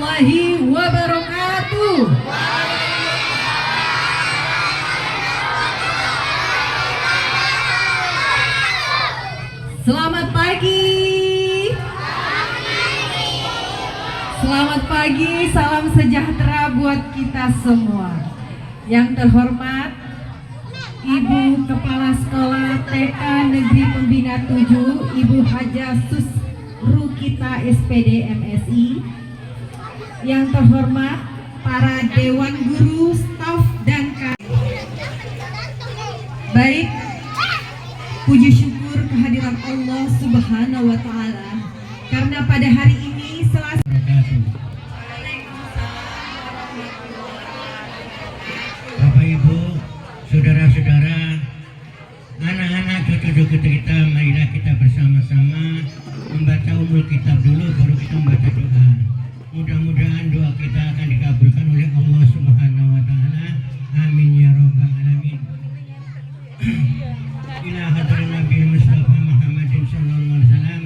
warahmatullahi wabarakatuh. Selamat pagi. Selamat pagi, salam sejahtera buat kita semua. Yang terhormat Ibu Kepala Sekolah TK Negeri Pembina 7, Ibu Haja Susrukita SPD MSI. Yang terhormat para Dewan Guru, staf dan baik, puji syukur kehadiran Allah Subhanahu wa Ta'ala, karena pada hari ini Selasa. Bapak Ibu, saudara-saudara, anak-anak cucu-cucu kita, marilah kita bersama-sama membaca umul kitab dulu, baru kita membaca doa. Mudah-mudahan doa kita akan dikabulkan oleh Allah Subhanahu wa Ta'ala. Amin ya rabbal alamin. Ila hadirin Nabi Mustafa Muhammadin sallallahu alaihi wasallam.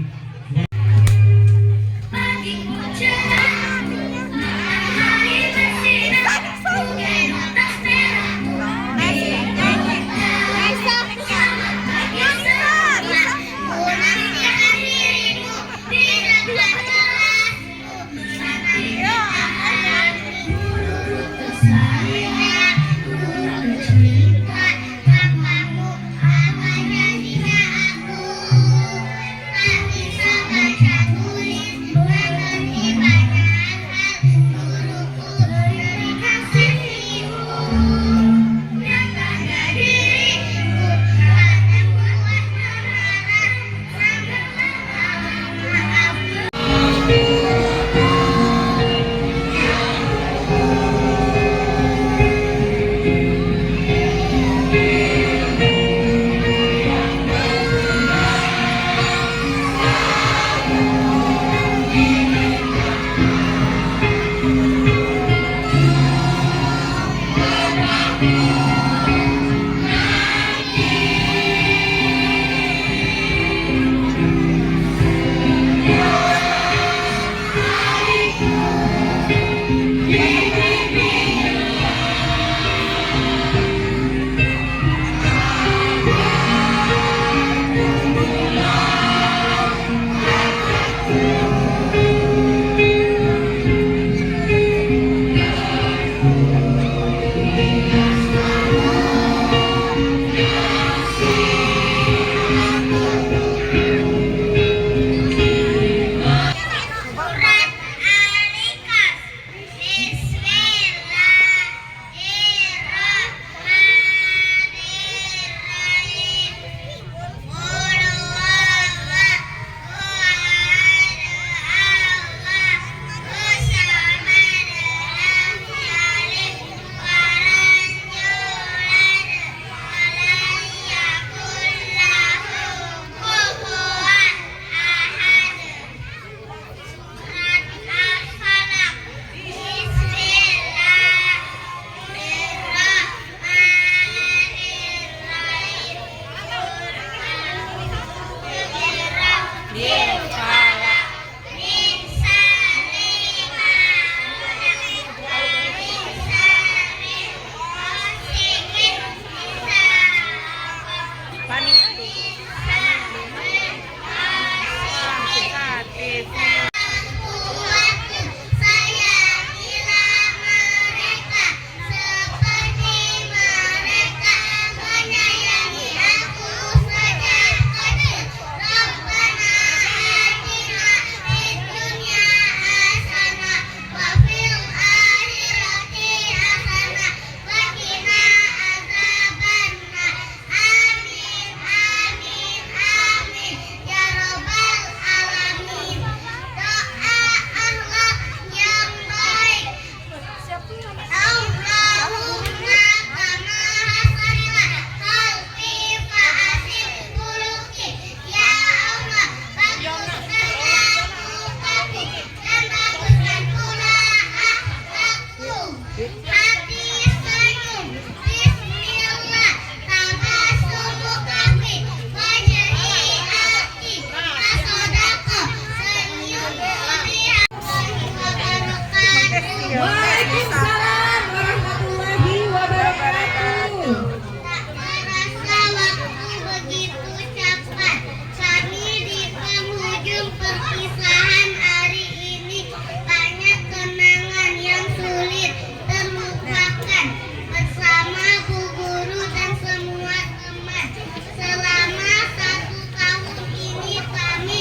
Waalaikumsalam warahmatullahi wabarakatuh. Tak terasa waktu begitu cepat. Kami di penghujung perpisahan hari ini. Banyak kenangan yang sulit terlupakan bersama bu guru dan semua teman. Selama 1 tahun ini kami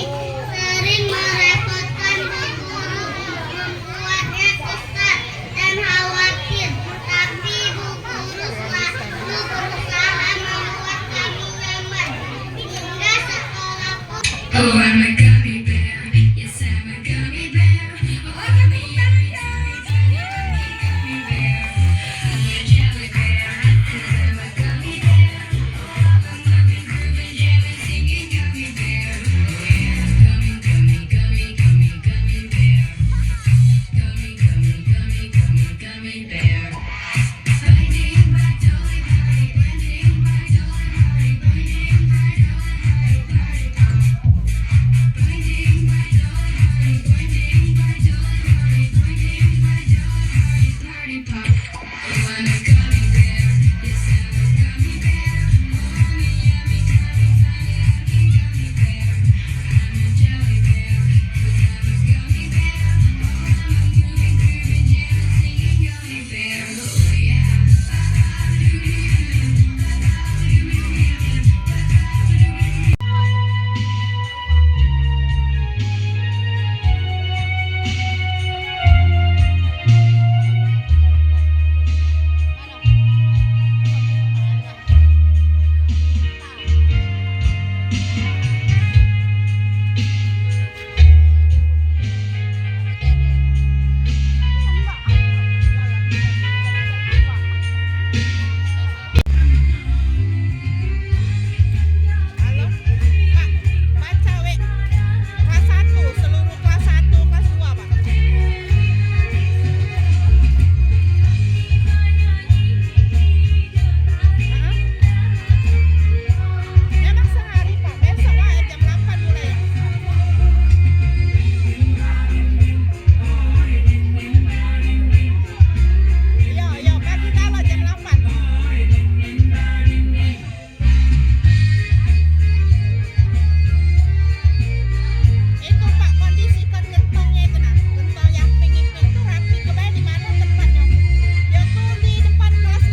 sering merepotkan bu guru, membuatnya kesal dan khawatir. Tapi bu guru selalu berusaha membuat kami nyaman. Hingga sekolah pun Oh, I'm a gummy bear. Yes, I'm a gummy bear. Oh, gummy, yummy, yummy, yummy gummy bear. I'm a jelly bear. Yes, I'm a gummy bear. Oh, I'm a loving, grooving, jamming, singing gummy bear. Oh, yeah, gummy, gummy, gummy, gummy, gummy bear. Gummy, gummy, gummy, gummy, gummy bear. Blinding by Dolly Party, blinding by Dolly Party, blinding by Dolly Party, party pop. Blinding by Dolly Party, blinding by Dolly Party, blinding by Dolly Party, party pop. Oh, I'm a gummy bear. Yes, I'm a gummy bear. Oh, yummy, yummy, tummy, funny looking gummy bear. I'm a jelly bear. 'Cause I'm a gummy bear. Oh, I'm a moving, grooving, jamming, singing gummy bear. Oh, yeah. Halo, Pak, baca wek kelas 1, seluruh kelas 1, kelas 2, Pak. Memang sehari, Pak. Besok lah jam 8 mulai. Iya, iya, pagi kala jam 8. Itu Pak, kondisikan gentongnya itu nah, gentong yang ping-ping tuh rapi. Kebayang di mana tempatnya? Dia tuh di depan kelas.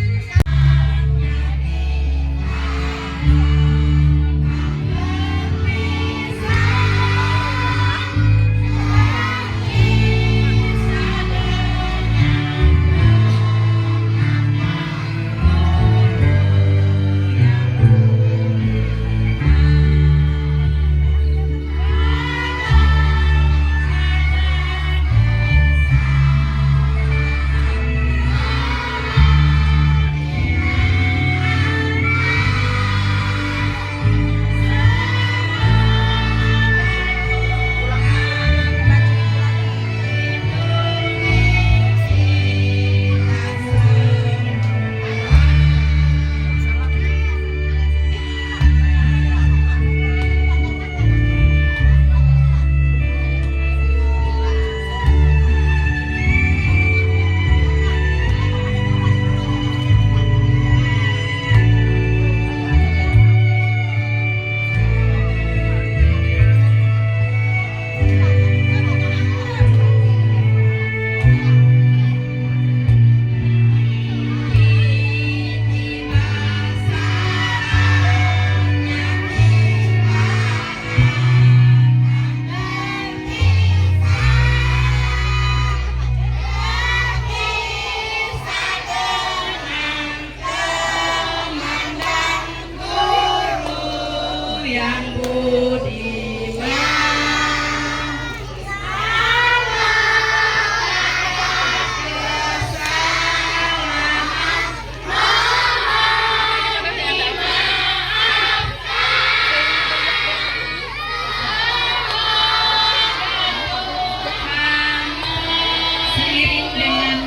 Seiring dengan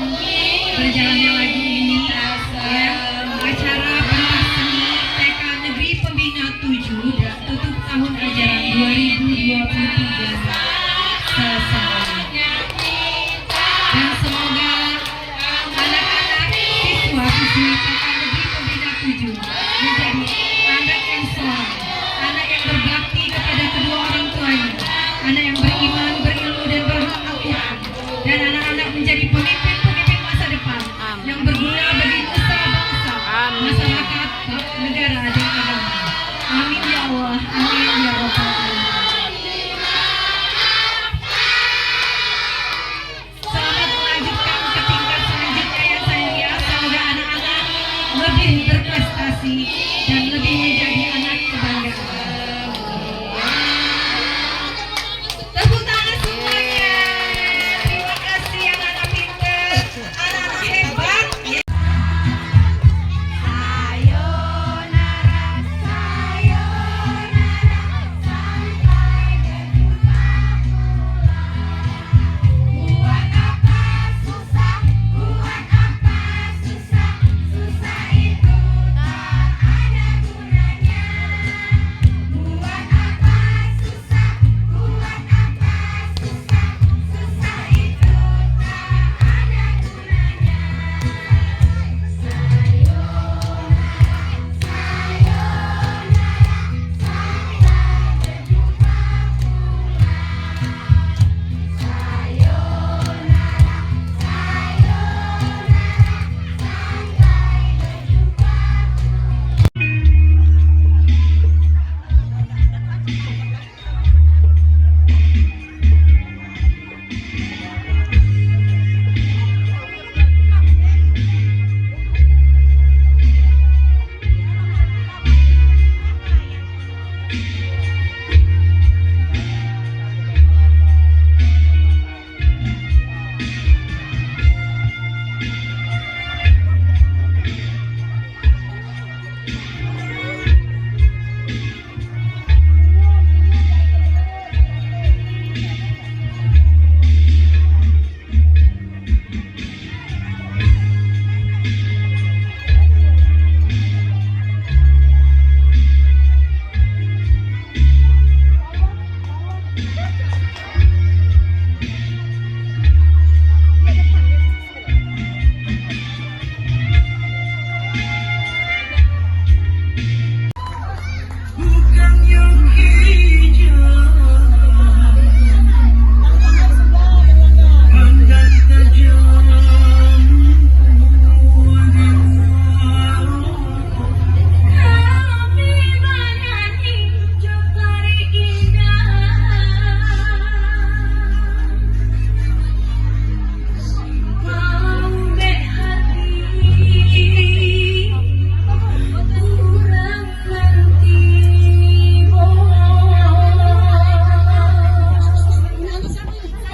berjalannya lagu ini, acara pentas seni TK Negeri Pembina 7 tutup tahun ajaran 2023 selesai. Dan semoga dan anak-anak menjadi pemimpin-pemimpin masa depan yang berguna bagi nusa bangsa, masyarakat, negara dan agama. Amin ya Allah, amin ya Rabbal alamin. Selamat melanjutkan ke tingkat selanjutnya ya sayang ya. Semoga anak-anak lebih berprestasi dan lebih menjadi anak kebanggaan. Tepuk tangan semuanya. Terima kasih anak-anak pintar, anak-anak hebat. Ya.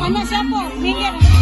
Sama siapa? Minggir.